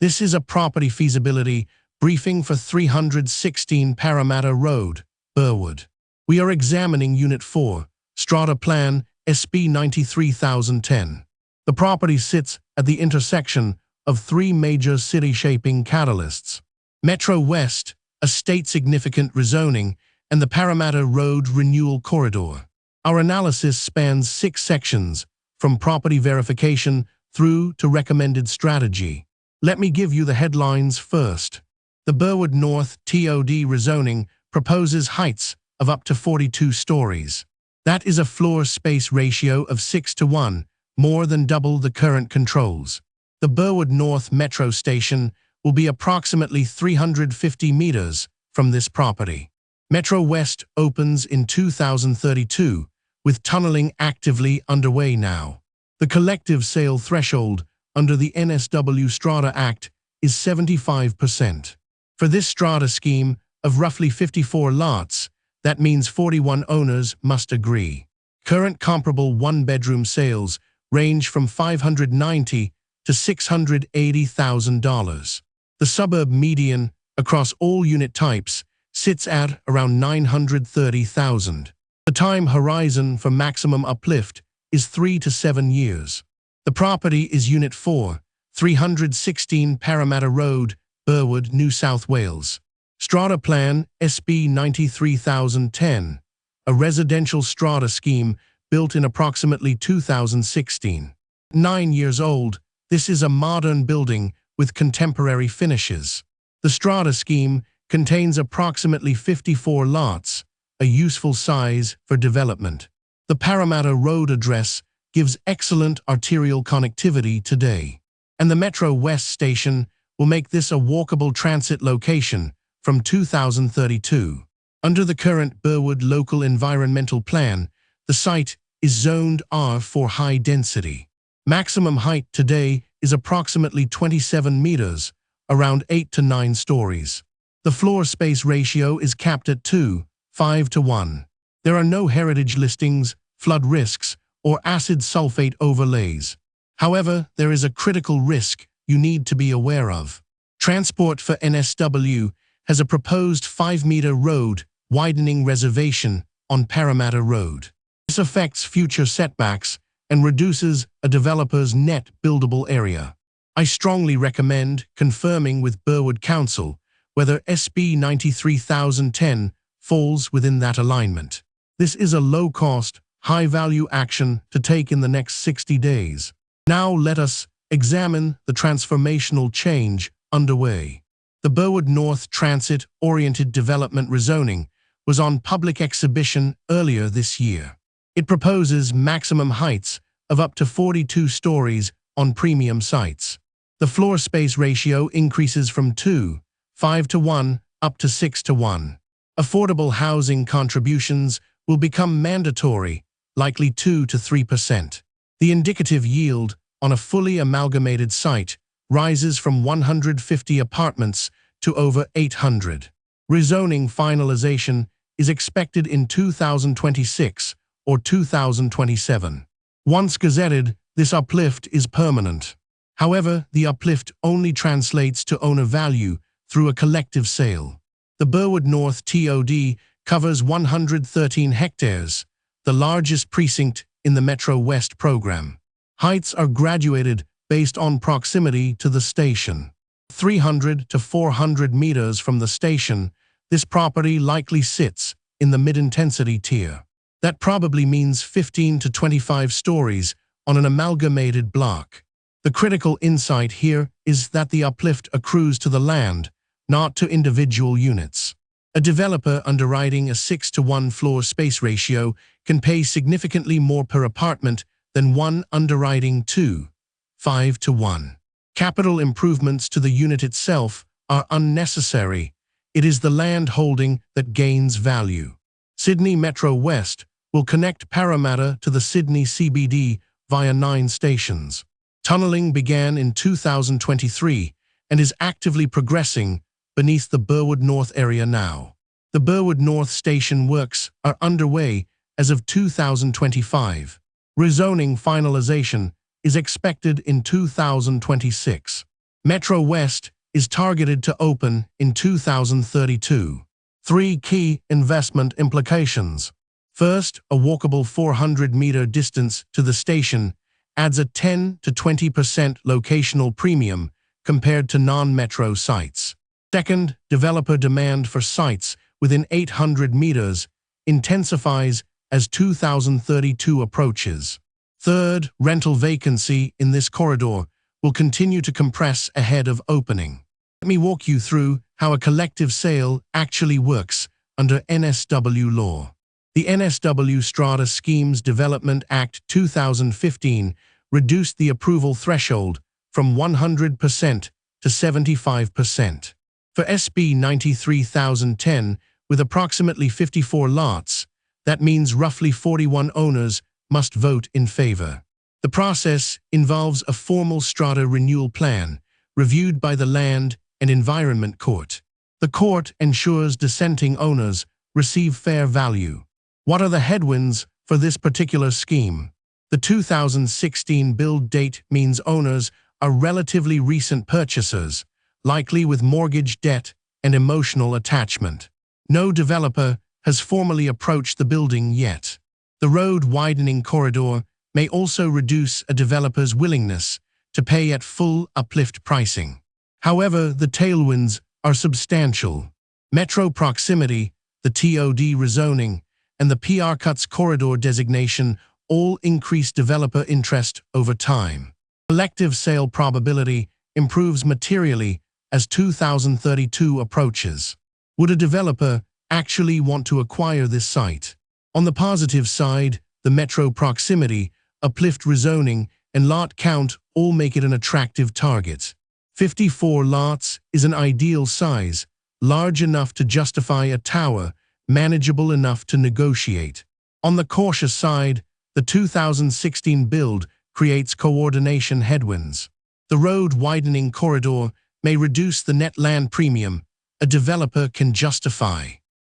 This is a property feasibility briefing for 316 Parramatta Road, Burwood. We are examining Unit 4, Strata Plan SB 93010. The property sits at the intersection of three major city-shaping catalysts: Metro West, a state-significant rezoning, and the Parramatta Road Renewal Corridor. Our analysis spans 6 sections, from property verification through to recommended strategy. Let me give you the headlines first. The Burwood North TOD rezoning proposes heights of up to 42 stories. That is a floor space ratio of 6:1, more than double the current controls. The Burwood North Metro Station will be approximately 350 meters from this property. Metro West opens in 2032, with tunneling actively underway now. The collective sale threshold under the NSW Strata Act is 75%. For this strata scheme of roughly 54 lots, that means 41 owners must agree. Current comparable one-bedroom sales range from $590,000 to $680,000. The suburb median across all unit types sits at around $930,000. The time horizon for maximum uplift is 3 to 7 years. The property is Unit 4, 316 Parramatta Road, Burwood, New South Wales. Strata Plan SB 93010, a residential strata scheme built in approximately 2016. 9 years old, this is a modern building with contemporary finishes. The strata scheme contains approximately 54 lots, a useful size for development. The Parramatta Road address gives excellent arterial connectivity today, and the Metro West station will make this a walkable transit location from 2032. Under the current Burwood Local Environmental Plan, the site is zoned R for high density. Maximum height today is approximately 27 meters, around 8 to 9 stories. The floor space ratio is capped at 2:5:1. There are no heritage listings, flood risks, or acid sulfate overlays. However, there is a critical risk you need to be aware of. Transport for NSW has a proposed 5-meter road widening reservation on Parramatta Road. This affects future setbacks and reduces a developer's net buildable area. I strongly recommend confirming with Burwood Council whether SB 93010 falls within that alignment. This is a low-cost, high-value action to take in the next 60 days. Now let us examine the transformational change underway. The Burwood North Transit-Oriented Development rezoning was on public exhibition earlier this year. It proposes maximum heights of up to 42 stories on premium sites. The floor space ratio increases from 2:5:1 up to 6:1. Affordable housing contributions will become mandatory, likely 2 to 3%. The indicative yield on a fully amalgamated site rises from 150 apartments to over 800. Rezoning finalization is expected in 2026 or 2027. Once gazetted, this uplift is permanent. However, the uplift only translates to owner value through a collective sale. The Burwood North TOD covers 113 hectares, the largest precinct in the Metro West program. Heights are graduated based on proximity to the station. 300 to 400 meters from the station, this property likely sits in the mid-intensity tier. That probably means 15 to 25 stories on an amalgamated block. The critical insight here is that the uplift accrues to the land, not to individual units. A developer underwriting a 6:1 floor space ratio can pay significantly more per apartment than one underwriting 2:5:1. Capital improvements to the unit itself are unnecessary. It is the land holding that gains value. Sydney Metro West will connect Parramatta to the Sydney CBD via 9 stations. Tunneling began in 2023 and is actively progressing beneath the Burwood North area now. The Burwood North station works are underway as of 2025. Rezoning finalization is expected in 2026. Metro West is targeted to open in 2032. 3 key investment implications. First, a walkable 400-meter distance to the station adds a 10 to 20% locational premium compared to non-metro sites. Second, developer demand for sites within 800 meters intensifies as 2032 approaches. Third, rental vacancy in this corridor will continue to compress ahead of opening. Let me walk you through how a collective sale actually works under NSW law. The NSW Strata Schemes Development Act 2015 reduced the approval threshold from 100% to 75%. For SB 93,010, with approximately 54 lots, that means roughly 41 owners must vote in favor. The process involves a formal strata renewal plan, reviewed by the Land and Environment Court. The court ensures dissenting owners receive fair value. What are the headwinds for this particular scheme? The 2016 build date means owners are relatively recent purchasers, likely with mortgage debt and emotional attachment. No developer has formally approached the building yet. The road widening corridor may also reduce a developer's willingness to pay at full uplift pricing. However, the tailwinds are substantial. Metro proximity, the TOD rezoning, and the PR Cuts corridor designation all increase developer interest over time. Collective sale probability improves materially as 2032 approaches. Would a developer actually want to acquire this site? On the positive side, the metro proximity, uplift rezoning, and lot count all make it an attractive target. 54 lots is an ideal size, large enough to justify a tower, manageable enough to negotiate. On the cautious side, the 2016 build creates coordination headwinds. The road widening corridor may reduce the net land premium a developer can justify.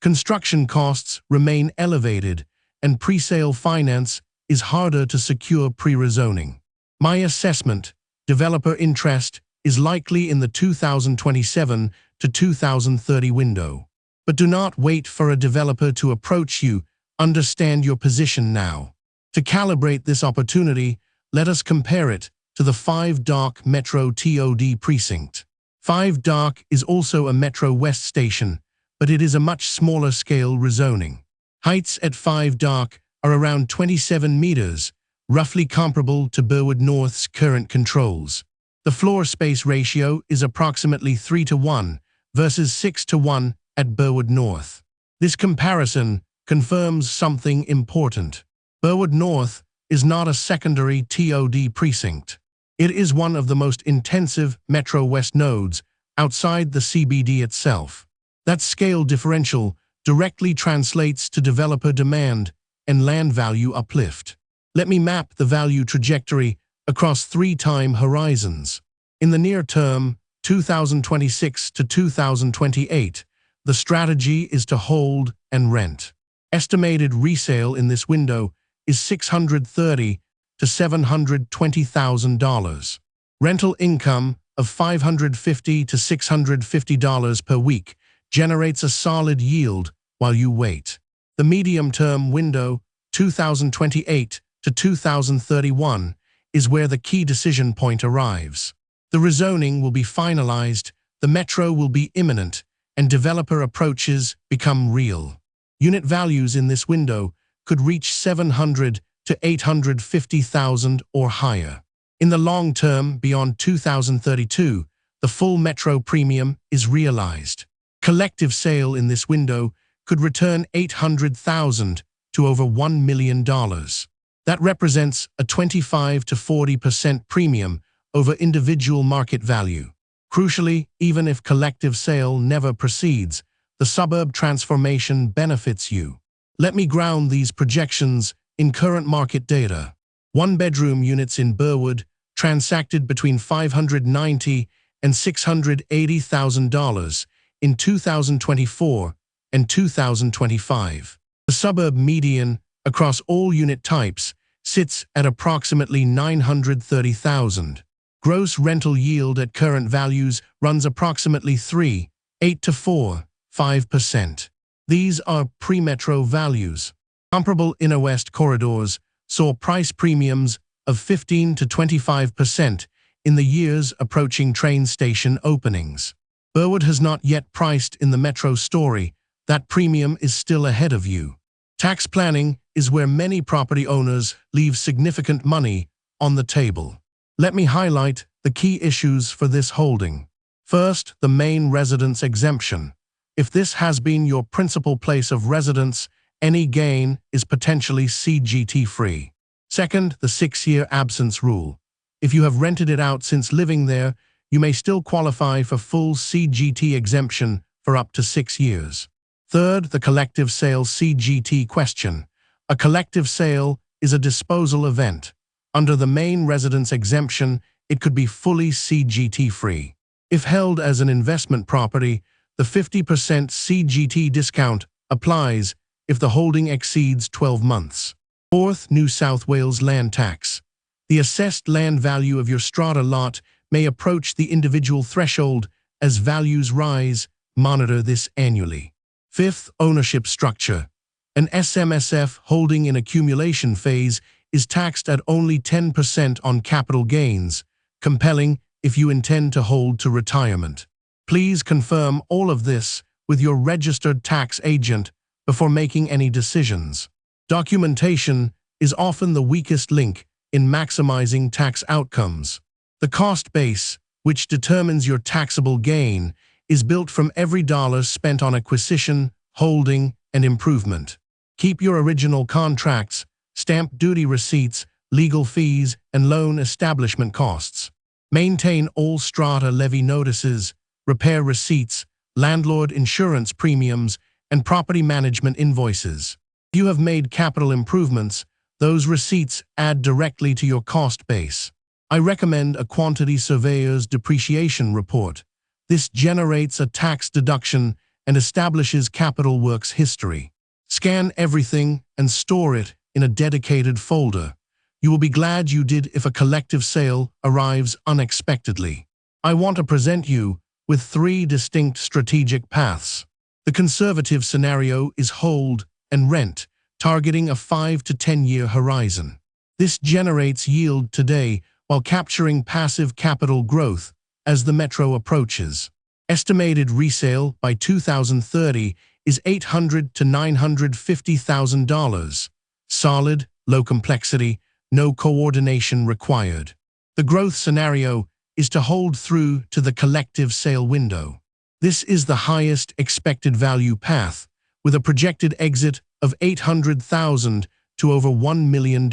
Construction costs remain elevated, and pre-sale finance is harder to secure pre-rezoning. My assessment, developer interest is likely in the 2027 to 2030 window. But do not wait for a developer to approach you. Understand your position now. To calibrate this opportunity, let us compare it to the 5 Dock Metro TOD precinct. 5 Dock is also a Metro West station, but it is a much smaller scale rezoning. Heights at 5 Dock are around 27 meters, roughly comparable to Burwood North's current controls. The floor space ratio is approximately 3:1 versus 6:1 at Burwood North. This comparison confirms something important. Burwood North is not a secondary TOD precinct. It is one of the most intensive Metro West nodes outside the CBD itself. That scale differential directly translates to developer demand and land value uplift. Let me map the value trajectory across 3 time horizons. In the near term, 2026 to 2028, the strategy is to hold and rent. Estimated resale in this window is $630,000 to $720,000. Rental income of $550 to $650 per week generates a solid yield while you wait. The medium-term window, 2028 to 2031, is where the key decision point arrives. The rezoning will be finalized, the metro will be imminent, and developer approaches become real. Unit values in this window could reach $700,000 to $850,000 or higher. In the long term, beyond 2032, the full metro premium is realized. Collective sale in this window could return $800,000 to over $1 million. That represents a 25 to 40% premium over individual market value. Crucially, even if collective sale never proceeds, the suburb transformation benefits you. Let me ground these projections in current market data. 1-bedroom units in Burwood transacted between $590,000 and $680,000 in 2024 and 2025. The suburb median across all unit types sits at approximately $930,000. Gross rental yield at current values runs approximately 3.8 to 4.5%. These are pre-metro values. Comparable inner west corridors saw price premiums of 15 to 25% in the years approaching train station openings. Burwood has not yet priced in the metro story. That premium is still ahead of you. Tax planning is where many property owners leave significant money on the table. Let me highlight the key issues for this holding. First, the main residence exemption. If this has been your principal place of residence, any gain is potentially CGT-free. Second, the 6-year absence rule. If you have rented it out since living there, you may still qualify for full CGT exemption for up to 6 years. Third, the collective sale CGT question. A collective sale is a disposal event. Under the main residence exemption, it could be fully CGT-free. If held as an investment property, the 50% CGT discount applies if the holding exceeds 12 months. Fourth, New South Wales land tax. The assessed land value of your strata lot may approach the individual threshold as values rise. Monitor this annually. Fifth, ownership structure. An SMSF holding in accumulation phase is taxed at only 10% on capital gains, compelling if you intend to hold to retirement. Please confirm all of this with your registered tax agent before making any decisions. Documentation is often the weakest link in maximizing tax outcomes. The cost base, which determines your taxable gain, is built from every dollar spent on acquisition, holding, and improvement. Keep your original contracts, stamp duty receipts, legal fees, and loan establishment costs. Maintain all strata levy notices, repair receipts, landlord insurance premiums, and property management invoices. If you have made capital improvements, those receipts add directly to your cost base. I recommend a quantity surveyor's depreciation report. This generates a tax deduction and establishes capital works history. Scan everything and store it in a dedicated folder. You will be glad you did if a collective sale arrives unexpectedly. I want to present you with 3 distinct strategic paths. The conservative scenario is hold and rent, targeting a 5 to 10-year horizon. This generates yield today while capturing passive capital growth as the metro approaches. Estimated resale by 2030 is $800,000 to $950,000. Solid, low complexity, no coordination required. The growth scenario is to hold through to the collective sale window. This is the highest expected value path, with a projected exit of $800,000 to over $1 million.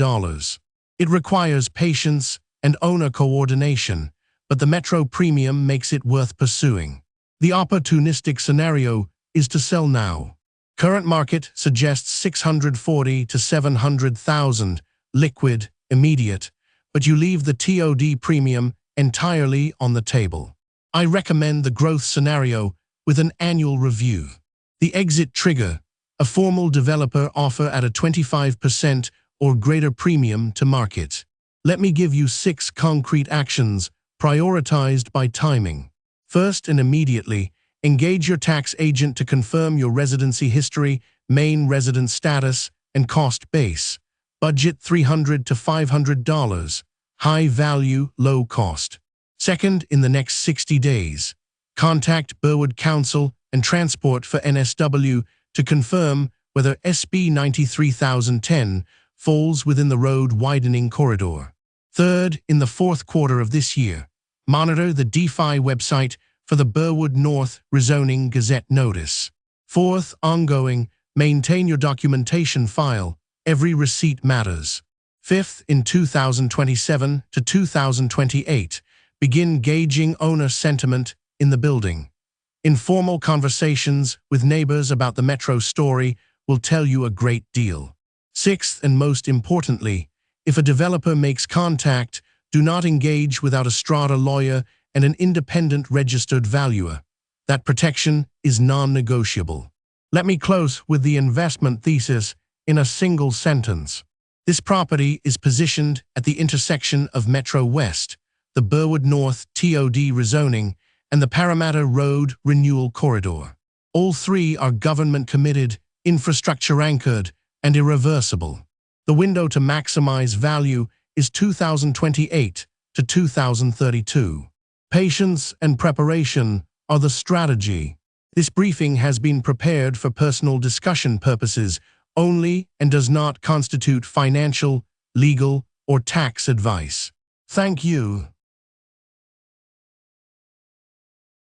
It requires patience and owner coordination, but the metro premium makes it worth pursuing. The opportunistic scenario is to sell now. Current market suggests $640,000 to $700,000, liquid, immediate, but you leave the TOD premium entirely on the table. I recommend the growth scenario with an annual review. The exit trigger, a formal developer offer at a 25% or greater premium to market. Let me give you 6 concrete actions prioritized by timing. First and immediately, engage your tax agent to confirm your residency history, main residence status, and cost base. Budget $300 to $500. High value, low cost. Second, in the next 60 days, contact Burwood Council and Transport for NSW to confirm whether SB 93010 falls within the road widening corridor. Third, in the 4th quarter of this year, monitor the DeFi website for the Burwood North Rezoning Gazette notice. Fourth, ongoing, maintain your documentation file. Every receipt matters. Fifth, in 2027 to 2028, begin gauging owner sentiment in the building. Informal conversations with neighbors about the metro story will tell you a great deal. Sixth, and most importantly, if a developer makes contact, do not engage without a strata lawyer and an independent registered valuer. That protection is non-negotiable. Let me close with the investment thesis in a single sentence. This property is positioned at the intersection of Metro West, the Burwood North TOD rezoning, and the Parramatta Road Renewal Corridor. All three are government-committed, infrastructure-anchored, and irreversible. The window to maximize value is 2028 to 2032. Patience and preparation are the strategy. This briefing has been prepared for personal discussion purposes only and does not constitute financial, legal, or tax advice. Thank you.